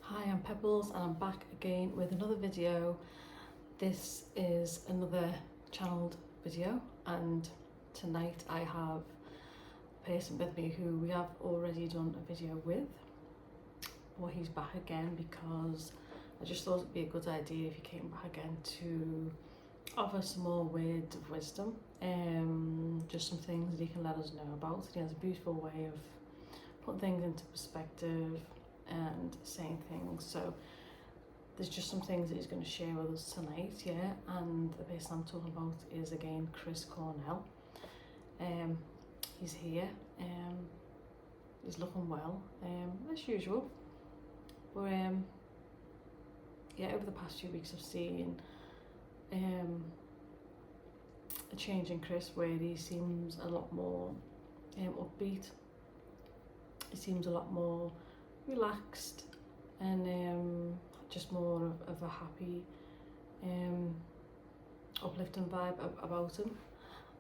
Hi, I'm Pebbles and I'm back again with another video. This is another channeled video, and tonight I have a person with me who we have already done a video with, but he's back again because I just thought it'd be a good idea if he came back again to offer some more words of wisdom, just some things that he can let us know about. He has a beautiful way of putting things into perspective and saying things. So there's just some things that he's going to share with us tonight, yeah. And the person I'm talking about is again Chris Cornell. He's here. He's looking well, as usual. But yeah, over the past few weeks I've seen a change in Chris where he seems a lot more upbeat. He seems a lot more relaxed and just more of a happy, uplifting vibe about him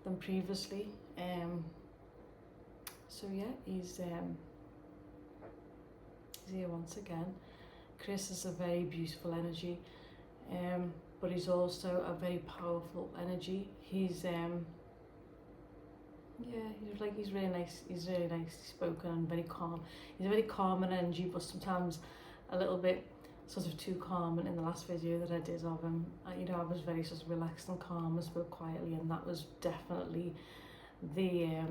than previously. So yeah, he's here once again. Chris is a very beautiful energy, but he's also a very powerful energy. He's yeah, he's really nice. He's really nice spoken and very calm. He's a very calm in energy, but sometimes a little bit sort of too calm. And in the last video that I did of him, I was very sort of relaxed and calm and spoke quietly, and that was definitely the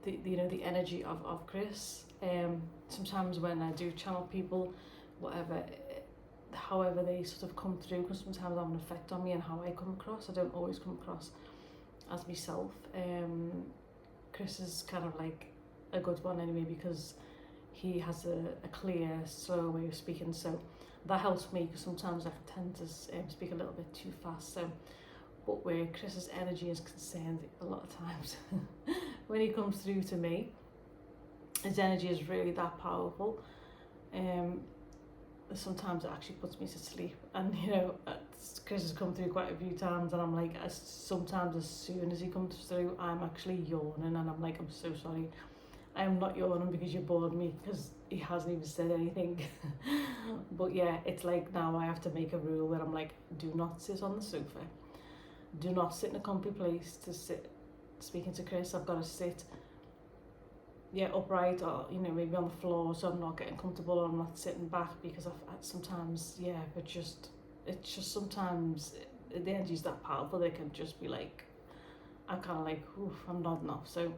the energy of Chris. Sometimes when I do channel people, whatever, however they sort of come through, because sometimes have an effect on me and how I come across. I don't always come across as myself. Chris is kind of like a good one anyway, because he has a clear, slow way of speaking, so that helps me, because sometimes I can tend to speak a little bit too fast. So, but where Chris's energy is concerned, a lot of times when he comes through to me, his energy is really that powerful. Sometimes it actually puts me to sleep, and Chris has come through quite a few times, and I'm like, sometimes as soon as he comes through, I'm actually yawning, and I'm like, I'm so sorry, I am not yawning because you bored me, because he hasn't even said anything. But yeah, it's like now I have to make a rule where I'm like, do not sit on the sofa, do not sit in a comfy place to sit speaking to Chris. I've got to sit upright, or maybe on the floor, so I'm not getting comfortable, or I'm not sitting back, because I sometimes it's just sometimes the energy's that powerful, they can just be like, I'm kind of like, oof, I'm nodding off. So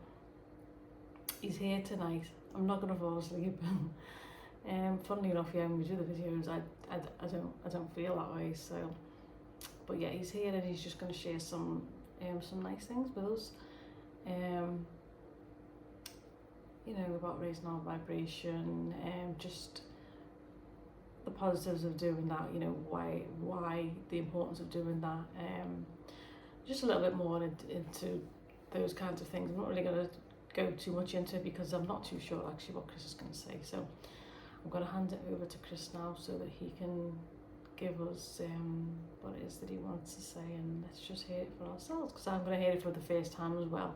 he's here tonight. I'm not gonna fall asleep. Funnily enough, when we do the videos, I don't feel that way. So, but yeah, he's here, and he's just gonna share some nice things with us. About raising our vibration, just the positives of doing that, why the importance of doing that, just a little bit more into those kinds of things. I'm not really going to go too much into it, because I'm not too sure actually what Chris is going to say. So I'm going to hand it over to Chris now, so that he can give us what it is that he wants to say, and let's just hear it for ourselves, because I'm going to hear it for the first time as well.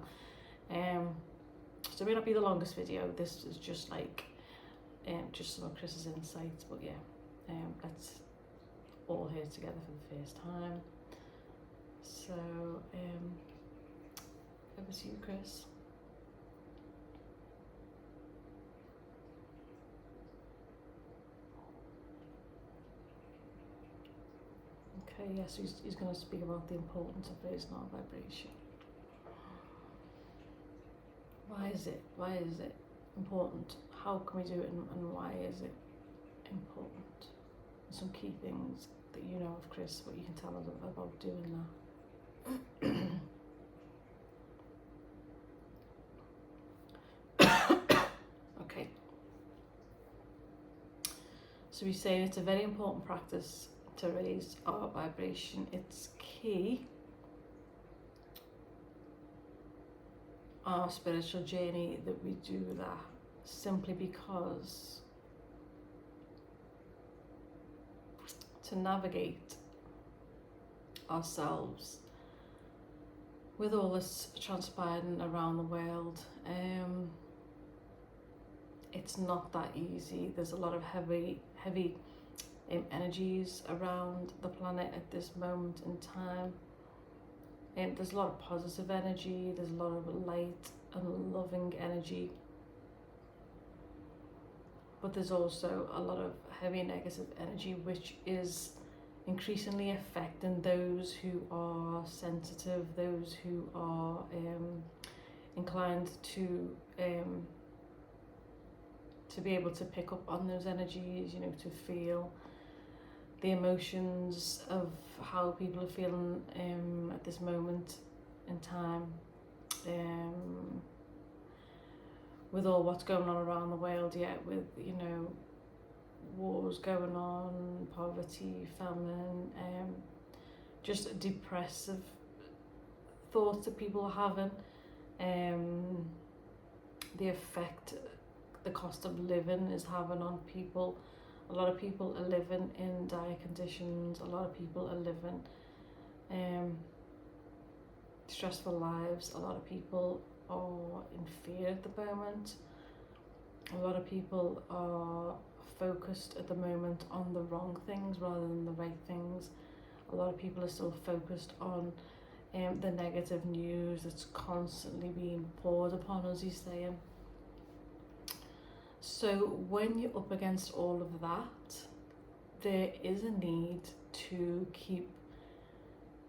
So it may not be the longest video. This is just like just some of Chris's insights, but yeah, let's all hear it together for the first time. So over to you, Chris. Okay, yes, he's going to speak about the importance of raising our vibration. Why is it important? How can we do it, and why is it important? Some key things that you know of Chris, what you can tell us about doing that. Okay. So we say it's a very important practice to raise our vibration. It's key our spiritual journey that we do that, simply because to navigate ourselves with all this transpiring around the world, it's not that easy. There's a lot of heavy energies around the planet at this moment in time. There's a lot of positive energy, there's a lot of light and loving energy, but there's also a lot of heavy negative energy which is increasingly affecting those who are sensitive, those who are inclined to be able to pick up on those energies, you know, to feel the emotions of how people are feeling at this moment in time, with all what's going on around the world, with, you know, wars going on, poverty, famine, just depressive thoughts that people are having, the effect the cost of living is having on people. A lot of people are living in dire conditions. A lot of people are living stressful lives. A lot of people are in fear at the moment. A lot of people are focused at the moment on the wrong things rather than the right things. A lot of people are still focused on the negative news that's constantly being poured upon us, he's saying. So when you're up against all of that, there is a need to keep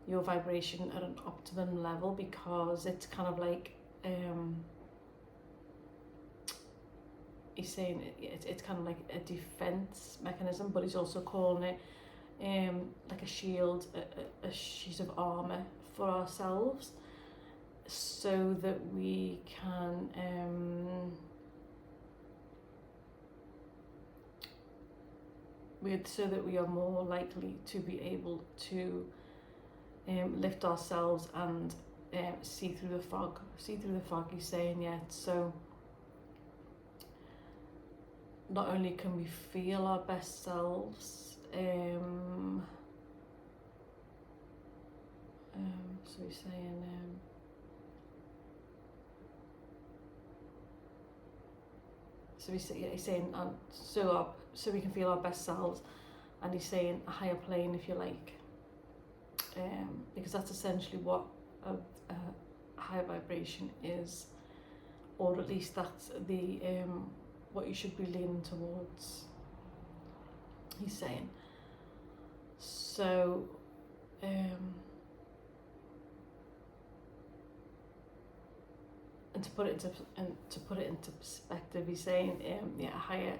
your vibration at an optimum level, because it's kind of like, he's saying it's kind of like a defense mechanism, but he's also calling it like a shield, a sheet of armor for ourselves, so that we can so that we are more likely to be able to lift ourselves and see through the fog. He's saying, so not only can we feel our best selves, so he's saying he's saying so we can feel our best selves, and he's saying a higher plane, if you like, because that's essentially what a higher vibration is, or at least that's the what you should be leaning towards, he's saying. So and to put it into perspective, he's saying a higher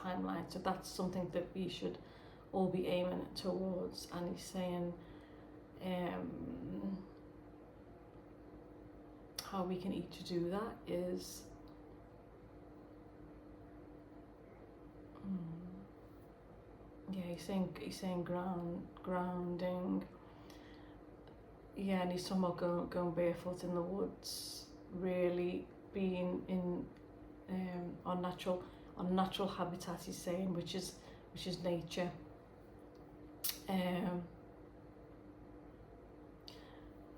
timeline. So that's something that we should all be aiming towards. And he's saying how we can each do that is he's saying grounding. And he's talking about going barefoot in the woods, really being in our natural habitat, he's saying, which is nature.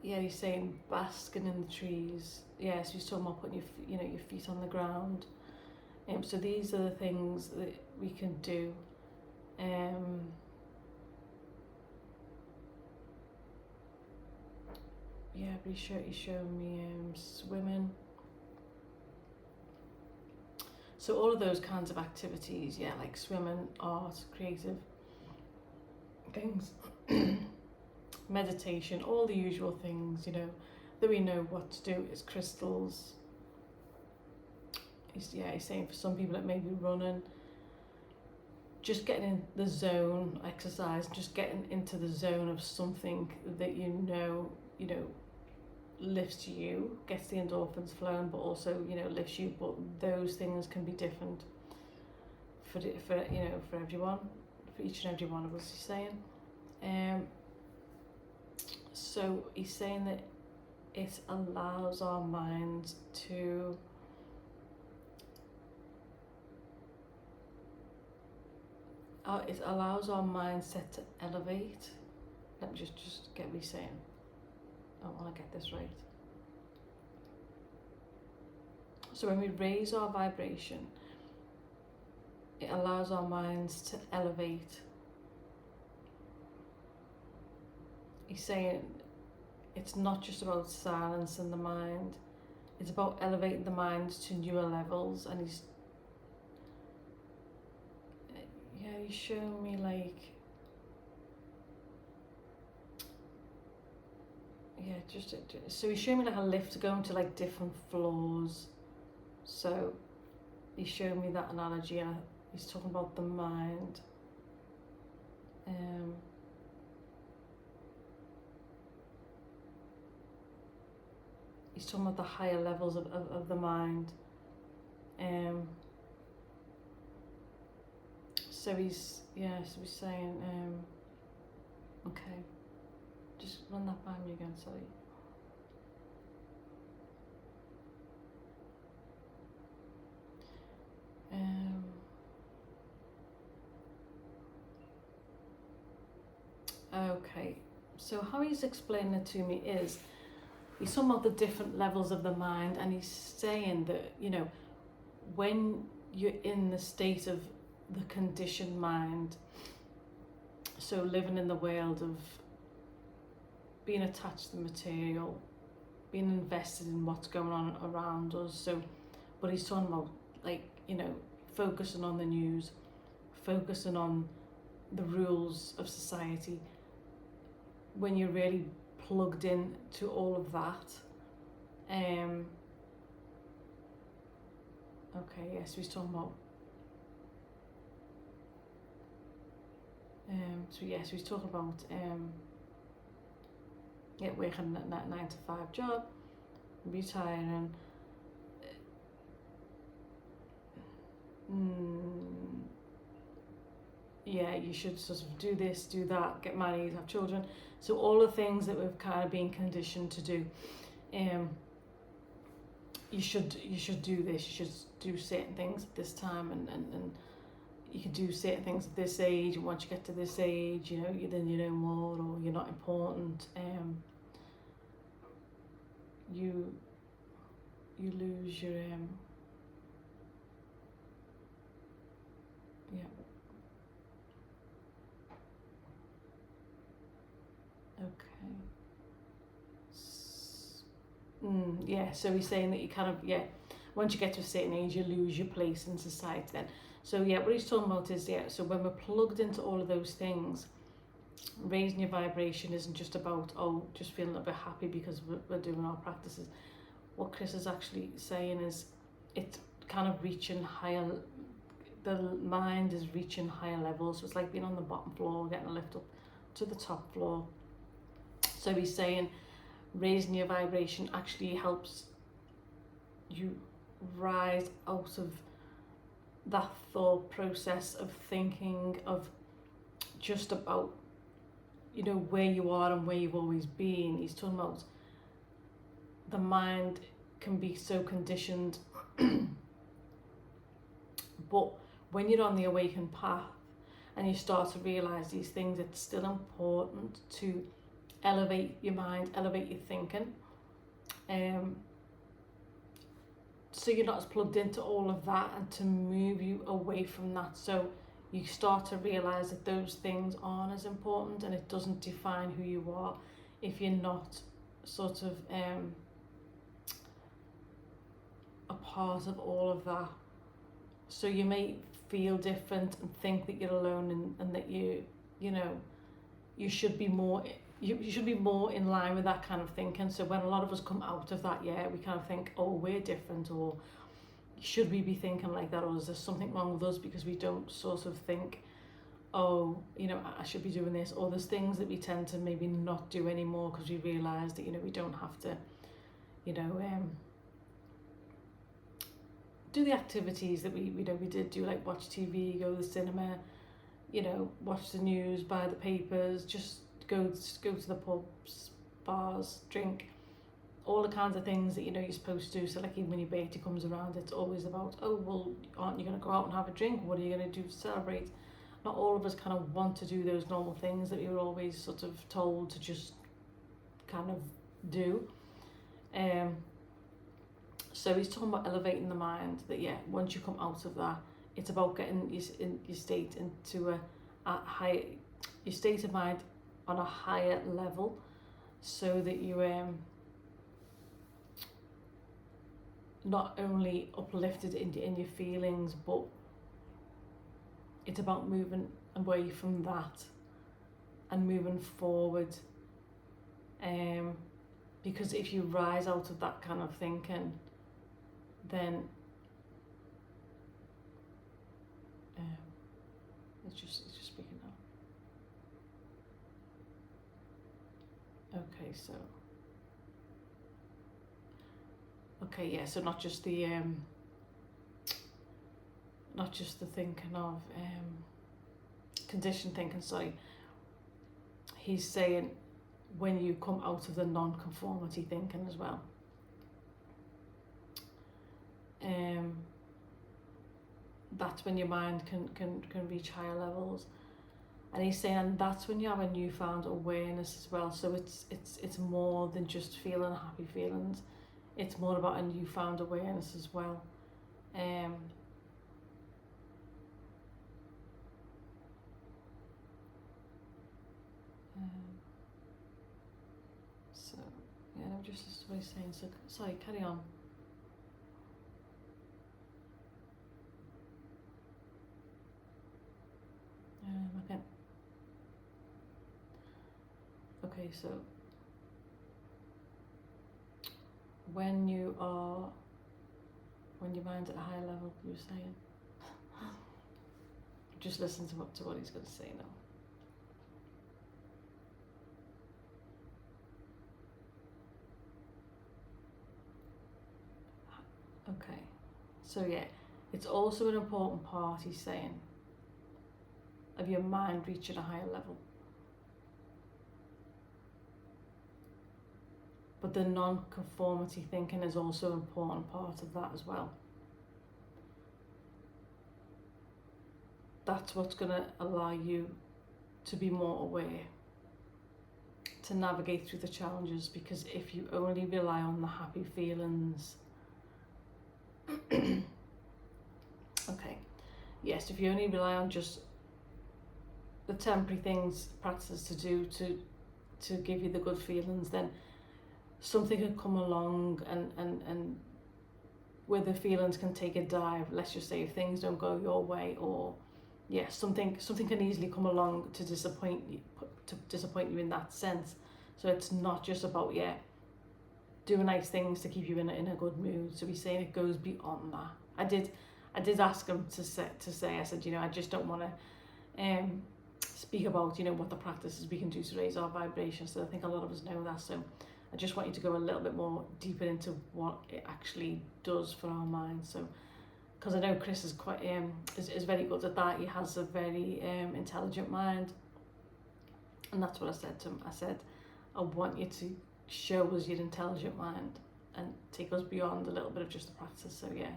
He's saying basking in the trees. So he's talking about putting your feet on the ground. So these are the things that we can do. But he's showing me swimming. So all of those kinds of activities, like swimming, art, creative things, meditation, all the usual things, that we know what to do. Is crystals. He's saying for some people it may be running, just getting in the zone, exercise, just getting into the zone of something that lifts you, gets the endorphins flowing, but also lifts you. But those things can be different for everyone, for each and every one of us, he's saying. So he's saying that it allows our minds to it allows our mindset to elevate. Let me just get what he's saying. I want to get this right. So when we raise our vibration, it allows our minds to elevate. He's saying it's not just about silencing the mind, it's about elevating the mind to newer levels. And he's showing me like, so he's showing me like a lift going to like different floors. So he's showing me that analogy, and he's talking about the mind. He's talking about the higher levels of the mind. So he's saying, okay, just run that by me again, sorry. Okay, so how he's explaining it to me is, he's talking about the different levels of the mind, and he's saying that, you know, when you're in the state of the conditioned mind, so living in the world of being attached to the material, being invested in what's going on around us. So what he's talking about, like, you know, focusing on the news, focusing on the rules of society, when you're really plugged in to all of that. Okay, yes, he's talking about so he's talking about working at that 9 to 5 job, retiring. You should sort of do this, do that, get married, have children. So all the things that we've kind of been conditioned to do. You should do this, you should do certain things at this time, and you can do certain things at this age, and once you get to this age, you know, then you know more, or you're not important. You lose your so he's saying that you kind of, once you get to a certain age, you lose your place in society then. So what he's talking about is, so when we're plugged into all of those things, raising your vibration isn't just about, just feeling a bit happy because we're doing our practices. What Chris is actually saying is, it's kind of reaching higher, the mind is reaching higher levels. So it's like being on the bottom floor, getting a lift up to the top floor. So he's saying raising your vibration actually helps you rise out of that thought process of thinking of just about, you know, where you are and where you've always been. He's talking about the mind can be so conditioned, but when you're on the awakened path and you start to realize these things, it's still important to elevate your mind, elevate your thinking, so you're not as plugged into all of that, and to move you away from that, so you start to realize that those things aren't as important, and it doesn't define who you are if you're not sort of a part of all of that. So you may feel different and think that you're alone, and that you should be more, you should be more in line with that kind of thinking. So when a lot of us come out of that, we kind of think, we're different, or should we be thinking like that, or is there something wrong with us because we don't sort of think, I should be doing this, or there's things that we tend to maybe not do anymore because we realise that, we don't have to, do the activities that we did do, like watch TV, go to the cinema, watch the news, buy the papers, just go to the pubs, bars, drink, all the kinds of things that you're supposed to do. So like even when your birthday comes around, it's always about, aren't you going to go out and have a drink? What are you going to do to celebrate? Not all of us kind of want to do those normal things that we were always sort of told to just kind of do. So he's talking about elevating the mind, that once you come out of that, it's about getting your state into a high, your state of mind on a higher level, so that you not only uplifted in your feelings, but it's about moving away from that and moving forward. Because if you rise out of that kind of thinking, then it's just speaking now. Okay, so yeah, so not just the thinking of conditioned thinking, sorry. He's saying when you come out of the nonconformity thinking as well. That's when your mind can reach higher levels. And he's saying, and that's when you have a newfound awareness as well. So it's more than just feeling happy feelings. It's more about a newfound awareness as well. So yeah, I'm just what he's saying. So sorry, carry on. Okay, so when your mind's at a higher level, you're saying, just listen to what he's going to say now. Okay, so yeah, it's also an important part, he's saying, of your mind reaching a higher level. But the non-conformity thinking is also an important part of that as well. That's what's going to allow you to be more aware, to navigate through the challenges, because if you only rely on the happy feelings, okay, yes, if you only rely on just the temporary things, practices to do to give you the good feelings, then something can come along and where the feelings can take a dive. Let's just say if things don't go your way, or yeah, something can easily come along to disappoint you in that sense. So it's not just about doing nice things to keep you in a good mood. So he's saying it goes beyond that. I did ask him to say I said, I just don't want to speak about what the practices we can do to raise our vibration. So I think a lot of us know that. So I just want you to go a little bit more deeper into what it actually does for our minds. So, because I know Chris is quite is very good at that. He has a very intelligent mind, and that's what I said to him. I said, I want you to show us your intelligent mind and take us beyond a little bit of just the practice. So yeah,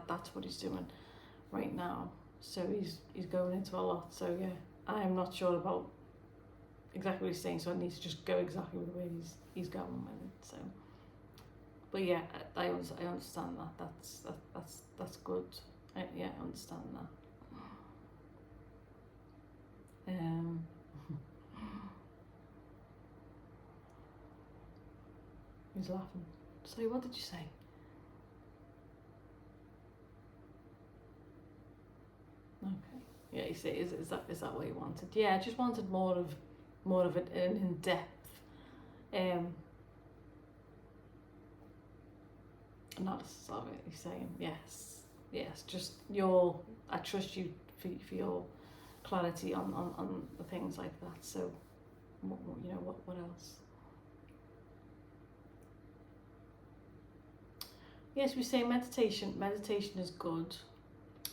that's what he's doing right now. So he's going into a lot. So yeah, I am not sure about exactly what he's saying, so I need to just go exactly with the way he's going with it. So, but yeah, I understand that. That's good. I understand that. He's laughing. Sorry, what did you say? Okay. Yeah, you see, is that what you wanted? Yeah, I just wanted more of it in depth. Analysis of it. He's saying yes. Just I trust you for your clarity on the things like that. So, what else? Yes, we say meditation. Meditation is good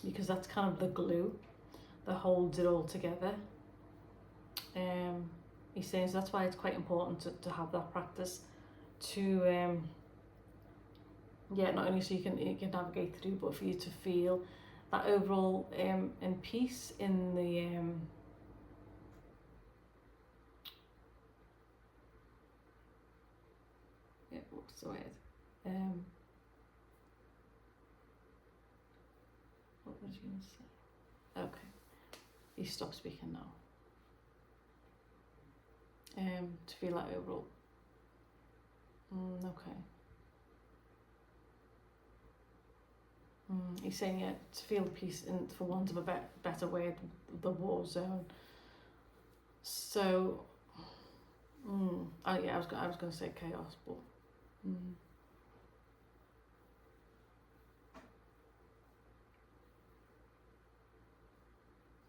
because that's kind of the glue that holds it all together. He's saying so that's why it's quite important to have that practice to not only so you can navigate through, but for you to feel that overall in peace in the what's the word? What was you going to say? He stopped speaking now. To feel that overall. Okay. He's saying, yeah, to feel peace in, for want of a better word, the war zone. So, yeah, I was going to say chaos, but.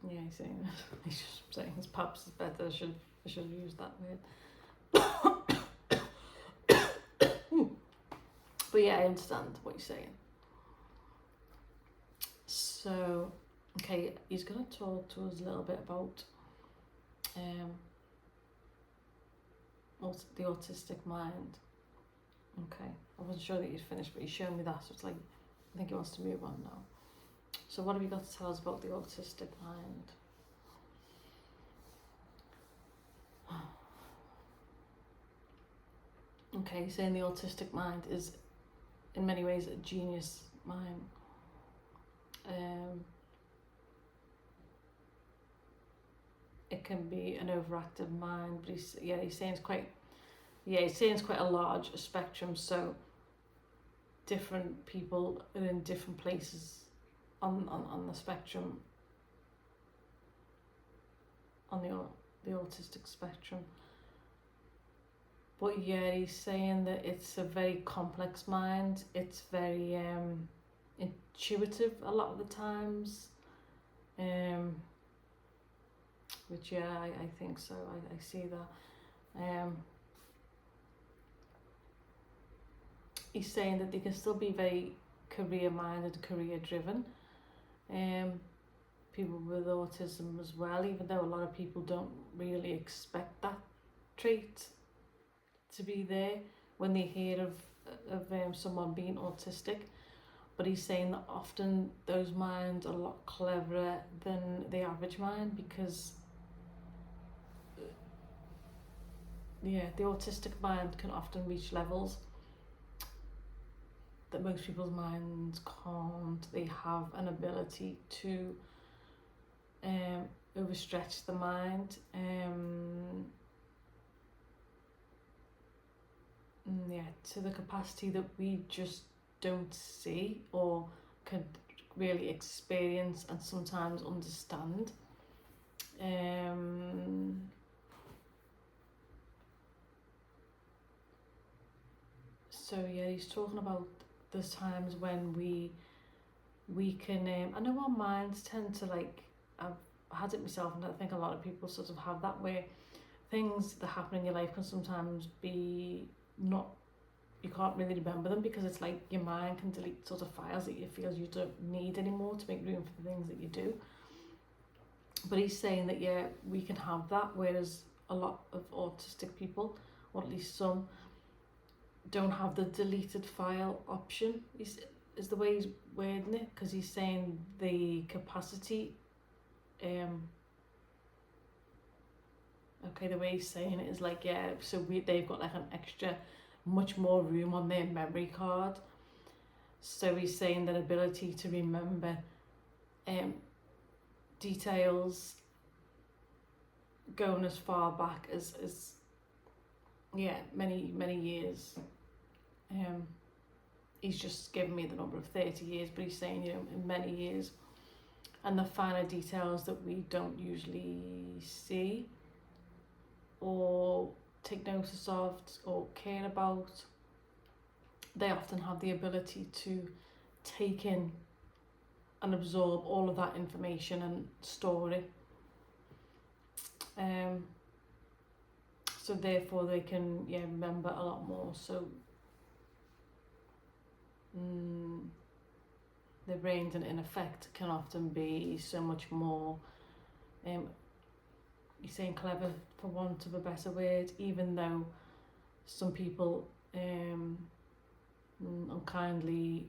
Yeah, he's saying he's just saying his perhaps is better. I should have used that word. But yeah, I understand what you're saying. So, okay, he's going to talk to us a little bit about the autistic mind. Okay, I wasn't sure that you'd finished, but he's shown me that, so it's like, I think he wants to move on now. So what have you got to tell us about the autistic mind? Okay, saying the autistic mind is in many ways a genius mind. It can be an overactive mind, but he's saying it's quite a large spectrum, so different people are in different places on the spectrum, on the autistic spectrum. But yeah, he's saying that it's a very complex mind. It's very intuitive a lot of the times. Which yeah, I think so. I see that. He's saying that they can still be very career minded, career driven. People with autism as well, even though a lot of people don't really expect that trait to be there when they hear of someone being autistic. But he's saying that often those minds are a lot cleverer than the average mind, because the autistic mind can often reach levels that most people's minds can't. They have an ability to overstretch the mind, to the capacity that we just don't see or can really experience and sometimes understand. So yeah, he's talking about there's times when we can I know our minds tend to, like, I've had it myself, and I think a lot of people sort of have that, where things that happen in your life can sometimes be not, you can't really remember them, because it's like your mind can delete sort of files that you feel you don't need anymore to make room for the things that you do. But he's saying that yeah, we can have that, whereas a lot of autistic people, or at least some, don't have the deleted file option, is the way he's wording it, because he's saying the capacity, the way he's saying it is like, yeah, so they've got like an extra, much more room on their memory card. So he's saying that ability to remember details going as far back as many years. He's just given me the number of 30 years, but he's saying, in many years, and the finer details that we don't usually see or take notice of or care about, they often have the ability to take in and absorb all of that information and store it. So therefore they can remember a lot more. So the brains in effect can often be so much more, you're saying clever for want of a better word, even though some people unkindly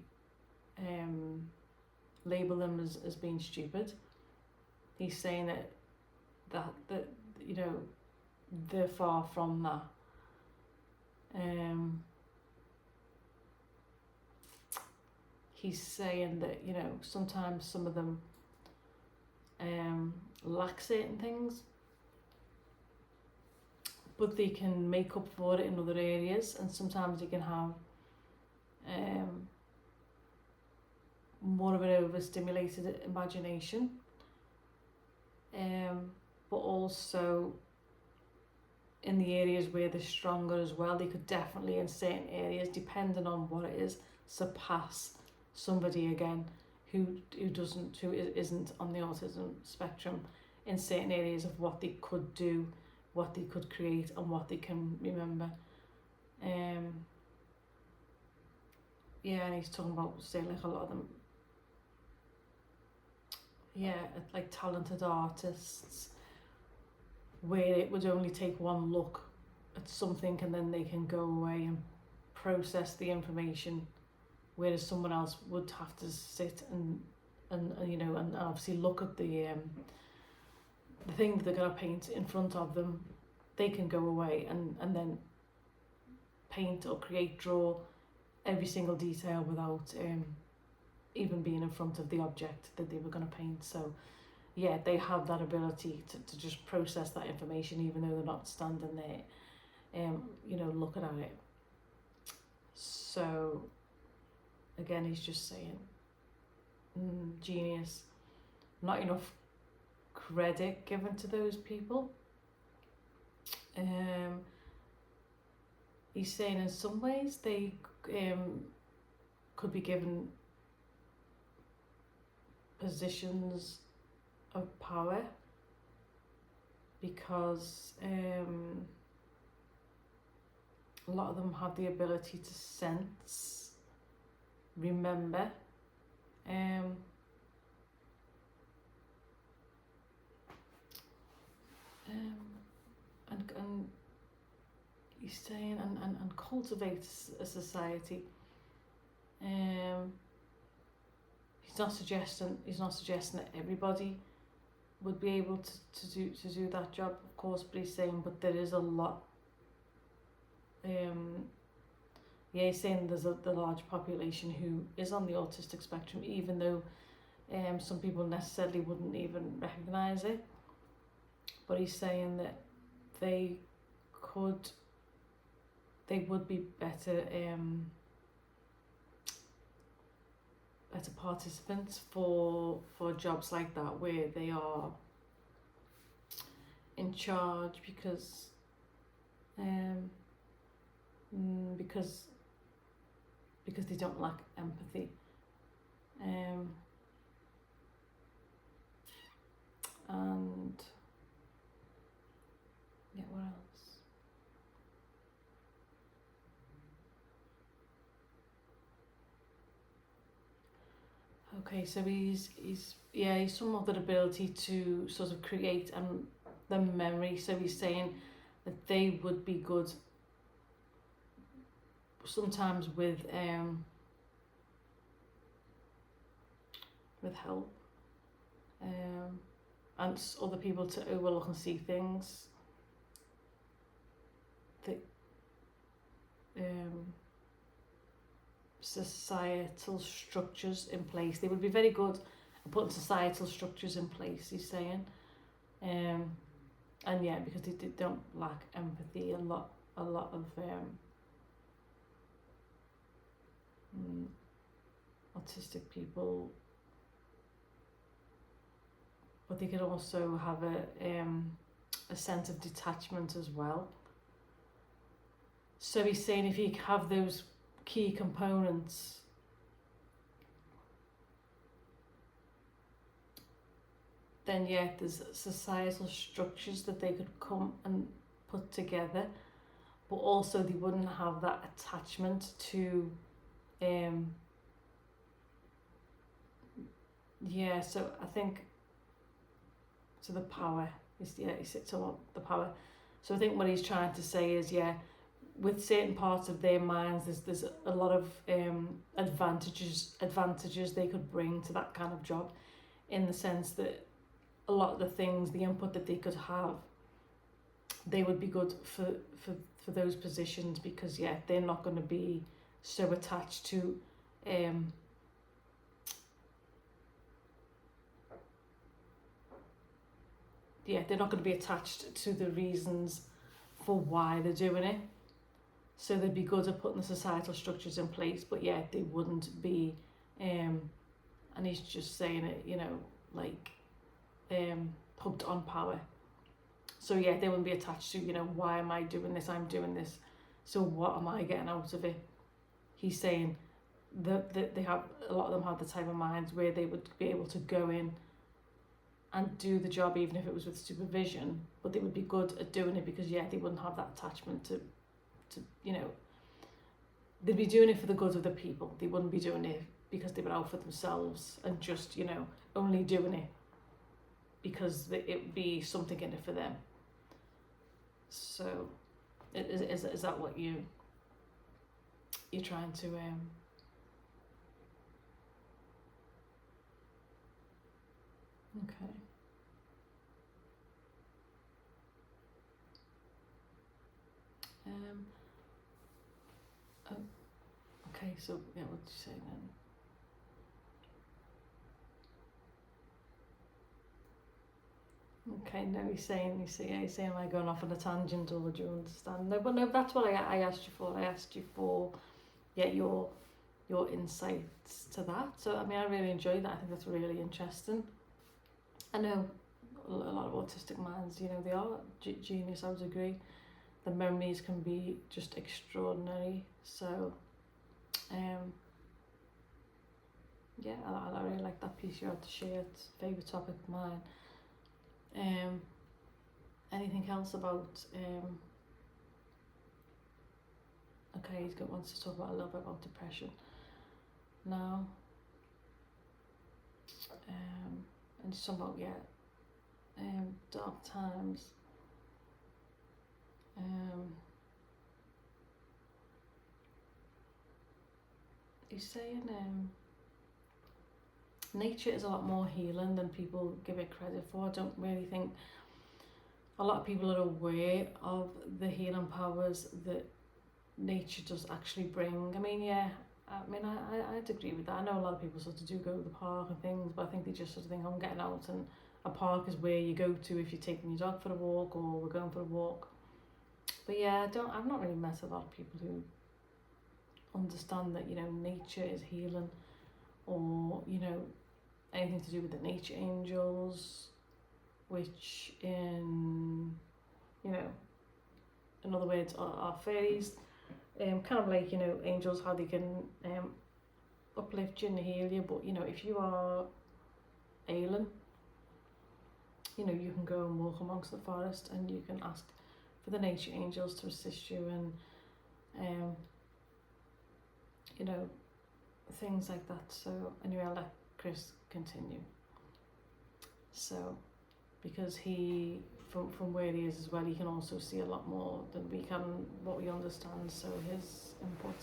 label them as being stupid. He's saying that they're far from that. He's saying that sometimes some of them lack certain things, but they can make up for it in other areas, and sometimes they can have more of an overstimulated imagination, but also in the areas where they're stronger as well, they could definitely in certain areas, depending on what it is, surpass somebody again who isn't on the autism spectrum in certain areas of what they could do, what they could create, and what they can remember. Yeah, and he's talking about saying like a lot of them, like talented artists, where it would only take one look at something and then they can go away and process the information, whereas someone else would have to sit and you know, and obviously look at the thing that they're going to paint in front of them. They can go away and then paint or create, draw every single detail without even being in front of the object that they were going to paint. So yeah, they have that ability to just process that information even though they're not standing there, you know, looking at it. So again, he's just saying, genius, not enough credit given to those people. He's saying in some ways they could be given positions of power because a lot of them have the ability to sense, remember, and he's saying and cultivate a society. He's not suggesting that everybody would be able to do that job, of course, but he's saying, but there is a lot. He's saying there's the large population who is on the autistic spectrum, even though some people necessarily wouldn't even recognise it. But he's saying that they would be better participants for jobs like that, where they are in charge, because they don't lack empathy, and yeah, what else? Okay, so he's some of that ability to sort of create and the memory. So he's saying that they would be good sometimes with help, and other people to overlook and see things that societal structures in place. They would be very good at putting societal structures in place, he's saying, and yeah, because they don't lack empathy. A lot of autistic people, but they can also have a sense of detachment as well. So he's saying if you have those key components, then yeah, there's societal structures that they could come and put together, but also they wouldn't have that attachment to so I think to the power is to the power. So I think what he's trying to say is, with certain parts of their minds, there's a lot of advantages they could bring to that kind of job, in the sense that a lot of the things, the input that they could have, they would be good for those positions, because they're not going to be so attached to they're not going to be attached to the reasons for why they're doing it. So they'd be good at putting the societal structures in place, but yeah, they wouldn't be, and he's just saying it, you know, like, hooked on power. So yeah, they wouldn't be attached to, you know, why am I doing this? I'm doing this. So what am I getting out of it? He's saying that they have, a lot of them have the type of minds where they would be able to go in and do the job even if it was with supervision, but they would be good at doing it because yeah, they wouldn't have that attachment to you know, they'd be doing it for the good of the people. They wouldn't be doing it because they were out for themselves and just, you know, only doing it because it would be something in it for them. So is that what you're trying to okay. Oh, okay, so yeah, what did you say then? Okay, no, he's saying, am I going off on a tangent, or do you understand? No, but no, that's what I asked you for. I asked you for, yeah, your insights to that. So, I mean, I really enjoyed that. I think that's really interesting. I know a lot of autistic minds, you know, they are genius, I would agree. The memories can be just extraordinary. So, yeah, I really like that piece you had to share. It's a favourite topic of mine. Anything else about okay, wants to talk about a little bit about depression now, and just about dark times. He's saying nature is a lot more healing than people give it credit for. I don't really think a lot of people are aware of the healing powers that nature does actually bring. I mean, yeah, I'd agree with that. I know a lot of people sort of do go to the park and things, but I think they just sort of think, I'm getting out, and a park is where you go to if you're taking your dog for a walk or we're going for a walk. But yeah, I've not really met a lot of people who understand that, you know, nature is healing, or, you know, anything to do with the nature angels, which in other words are fairies, kind of like, you know, angels, how they can uplift you and heal you. But, you know, if you are ailing, you know, you can go and walk amongst the forest and you can ask for the nature angels to assist you, and you know, things like that. So anyway, I'll let Chris continue. So because he, from where he is as well, he can also see a lot more than we can, what we understand. So his input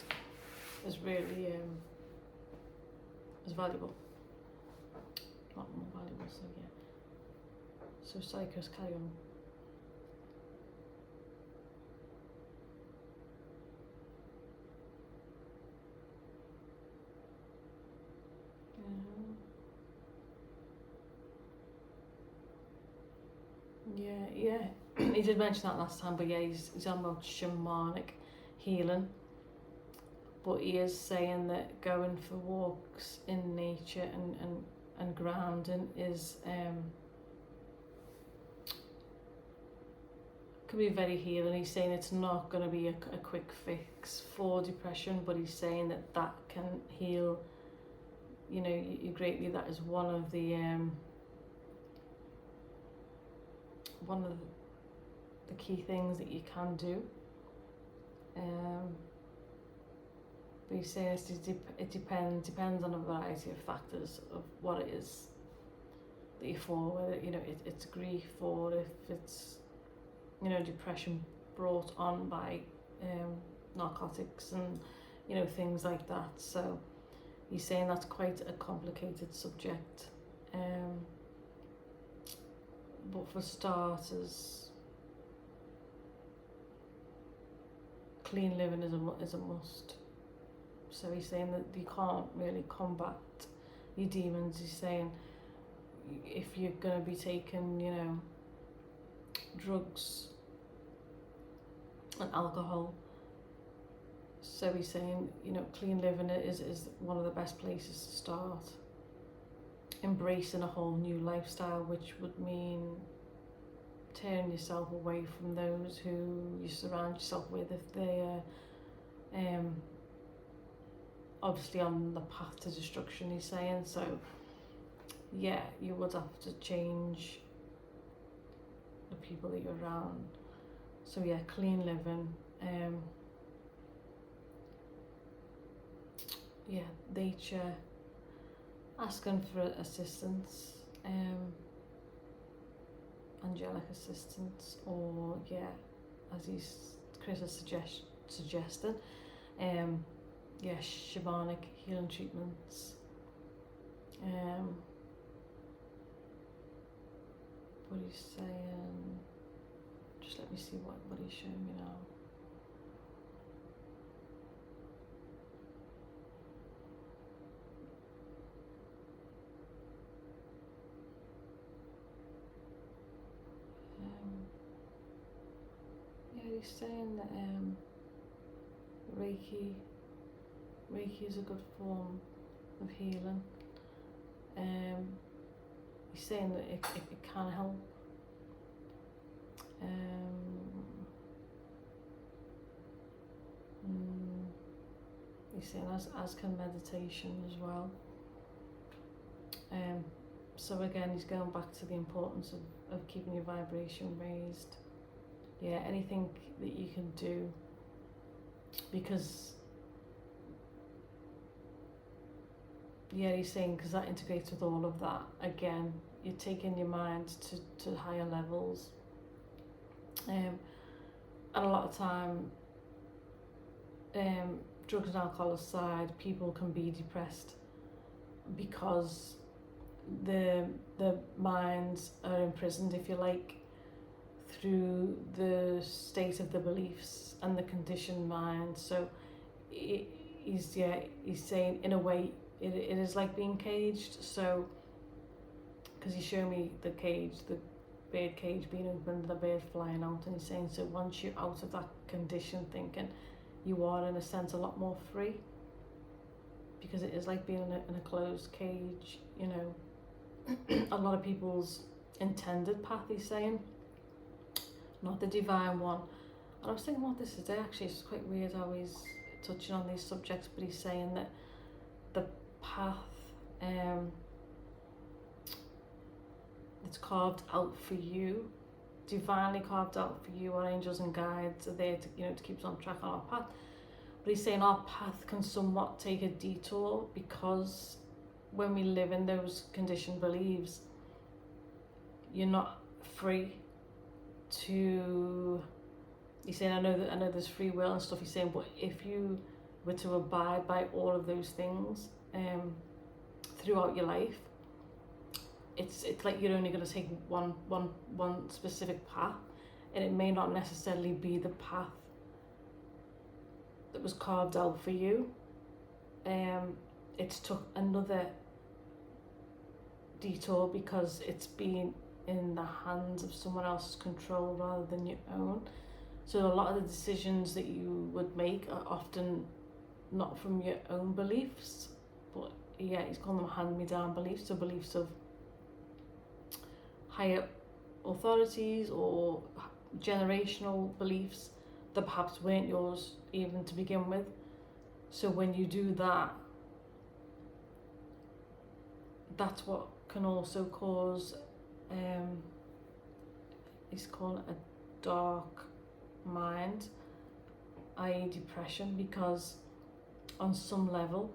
is really is valuable, a lot more valuable. So yeah. So sorry, Chris, carry on. Yeah, he did mention that last time, but yeah, he's on about shamanic healing. But he is saying that going for walks in nature and grounding is could be very healing. He's saying it's not going to be a quick fix for depression, but he's saying that can heal, you know, you greatly. That is one of the key things that you can do. But he's saying it depends on a variety of factors of what it is that you're for, whether, you know, it's grief, or if it's, you know, depression brought on by narcotics and, you know, things like that. So he's saying that's quite a complicated subject. But for starters, clean living is a must. So he's saying that you can't really combat your demons. He's saying if you're going to be taking, you know, drugs and alcohol. So he's saying, you know, clean living is one of the best places to start. Embracing a whole new lifestyle, which would mean turning yourself away from those who you surround yourself with if they're obviously on the path to destruction, he's saying. So yeah, you would have to change the people that you're around. So yeah, clean living, yeah, nature, asking for assistance, angelic assistance, or yeah, as Chris has suggested, yeah, shamanic healing treatments. What he's saying, just let me see what he's showing me now. Yeah, he's saying that Reiki is a good form of healing. He's saying that it can help. He's saying as can meditation as well. So again, he's going back to the importance of keeping your vibration raised. Yeah, anything that you can do, because yeah, he's saying because that integrates with all of that. Again, you're taking your mind to higher levels, and a lot of time, drugs and alcohol aside, people can be depressed because the minds are imprisoned, if you like, through the state of the beliefs and the conditioned mind. So he's saying in a way it is like being caged. So because he showed me the cage, the bird cage being opened, the bird flying out, and he's saying so once you're out of that conditioned thinking, you are in a sense a lot more free, because it is like being in a closed cage, you know. A lot of people's intended path, he's saying, not the divine one. And I was thinking about this today, actually. It's quite weird how he's touching on these subjects, but he's saying that the path that's carved out for you, divinely carved out for you, our angels and guides are there to, you know, to keep us on track on our path. But he's saying our path can somewhat take a detour, because when we live in those conditioned beliefs, you're not free to. He's saying, I know there's free will and stuff. He's saying, but if you were to abide by all of those things throughout your life, it's like you're only going to take one specific path, and it may not necessarily be the path that was carved out for you. It's took another detour because it's been in the hands of someone else's control rather than your own. So a lot of the decisions that you would make are often not from your own beliefs, but yeah, he's calling them hand-me-down beliefs, so beliefs of higher authorities or generational beliefs that perhaps weren't yours even to begin with. So when you do that, that's what can also cause, he's calling it a dark mind, i.e. depression, because on some level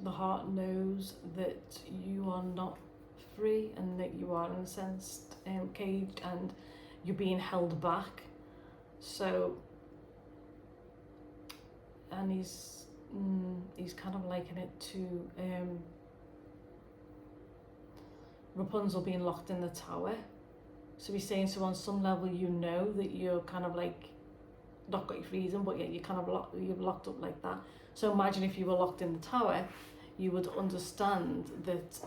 the heart knows that you are not free and that you are in a sense caged and you're being held back. So, and he's kind of liking it to Rapunzel being locked in the tower. So he's saying, so on some level you know that you're kind of like not got your freedom, but yet you're kind of you're locked up like that. So imagine if you were locked in the tower, you would understand that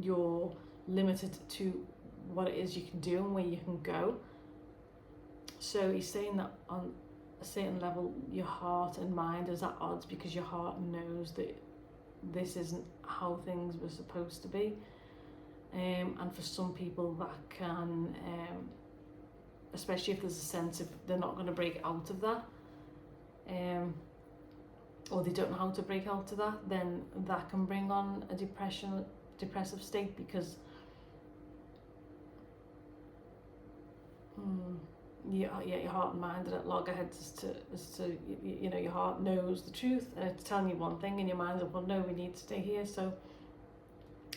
you're limited to what it is you can do and where you can go. So he's saying that on a certain level your heart and mind is at odds, because your heart knows that this isn't how things were supposed to be, and for some people that can, especially if there's a sense of they're not going to break out of that, or they don't know how to break out of that, then that can bring on a depressive state, because your heart and mind are at loggerheads as to you know, your heart knows the truth and it's telling you one thing, and your mind's like, well, no, we need to stay here. So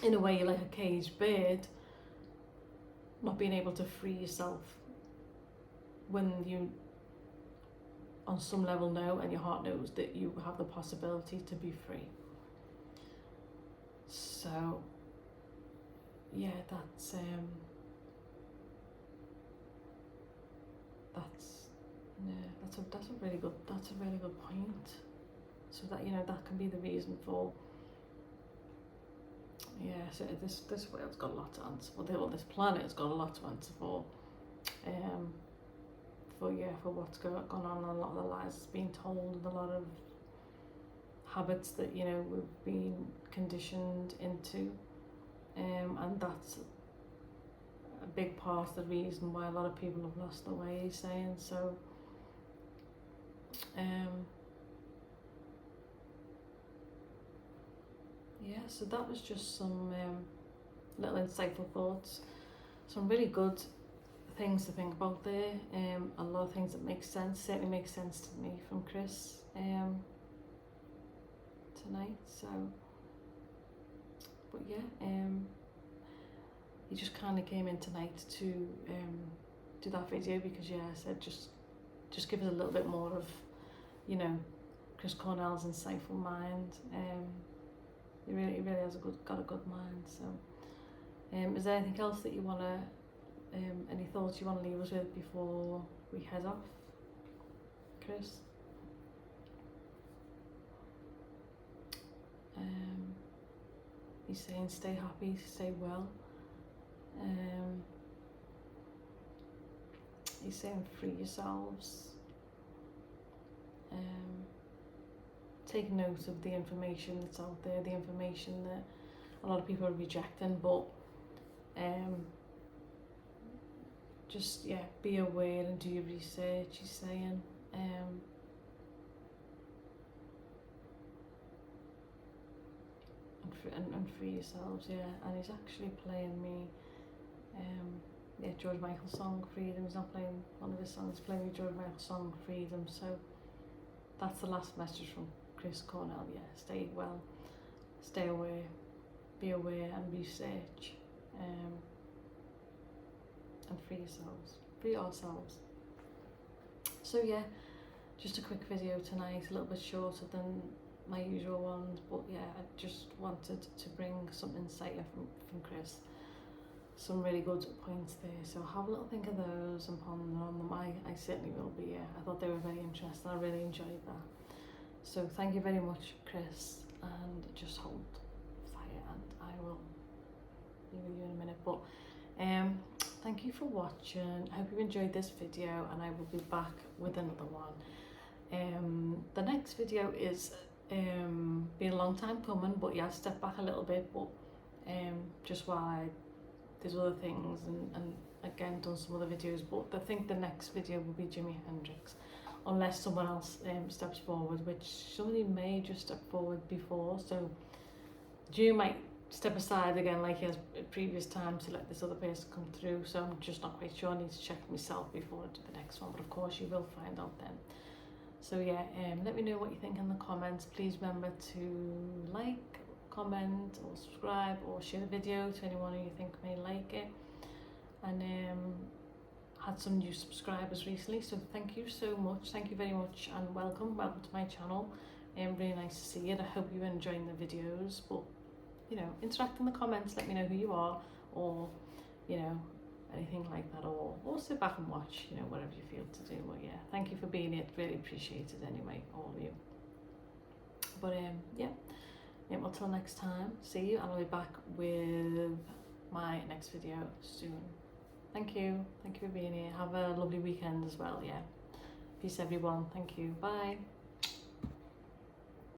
in a way you're like a caged bird, not being able to free yourself when you on some level know, and your heart knows, that you have the possibility to be free. So yeah, that's a really good point. So that, you know, that can be the reason for, yeah, so this world's got a lot to answer for. Well, this planet's got a lot to answer for what's going on, and a lot of the lies that's being told, and a lot of habits that, you know, we've been conditioned into, and that's a big part of the reason why a lot of people have lost their way, he's saying. So yeah, so that was just some little insightful thoughts, some really good things to think about there, a lot of things that make sense, certainly makes sense to me from Chris tonight. So, but yeah, he just kind of came in tonight to do that video, because yeah, I said just give us a little bit more of, you know, Chris Cornell's insightful mind. He really has got a good mind. So is there anything else that you want to, any thoughts you want to leave us with before we head off, Chris? He's saying stay happy, stay well. He's saying free yourselves. Take note of the information that's out there, the information that a lot of people are rejecting, but just, yeah, be aware and do your research, he's saying. And free yourselves, yeah. And he's actually playing me George Michael's song Freedom. He's not playing one of his songs, he's playing me George Michael's song Freedom. So that's the last message from Chris Cornell. Yeah, stay well, stay aware, be aware and research, and free yourselves, free ourselves. So yeah, just a quick video tonight, a little bit shorter than my usual ones, but yeah, I just wanted to bring some insight from Chris, some really good points there. So have a little think of those and ponder on them. I certainly will be. Yeah, I thought they were very interesting. I really enjoyed that. So thank you very much, Chris, and just hold fire, and I will be with you in a minute. But thank you for watching. I hope you enjoyed this video, and I will be back with another one. The next video is been a long time coming, but yeah, I've stepped back a little bit, but just while there's other things, and again done some other videos, but I think the next video will be Jimi Hendrix, unless someone else steps forward, which somebody may just step forward before, so Jimi might step aside again like he has at previous times to let this other person come through, so I'm just not quite sure. I need to check myself before I do the next one, but of course you will find out then. So yeah, let me know what you think in the comments. Please remember to like, comment or subscribe, or share the video to anyone who you think may like it. And had some new subscribers recently, so thank you so much, thank you very much, and welcome to my channel. Really nice to see you, and I hope you're enjoying the videos. But you know, interact in the comments, let me know who you are, or you know, anything like that, or sit back and watch, you know, whatever you feel to do. But yeah, thank you for being here, really appreciate it anyway, all of you. But yeah, until next time, see you, and I'll be back with my next video soon. Thank you for being here. Have a lovely weekend as well. Yeah, peace everyone. Thank you. Bye.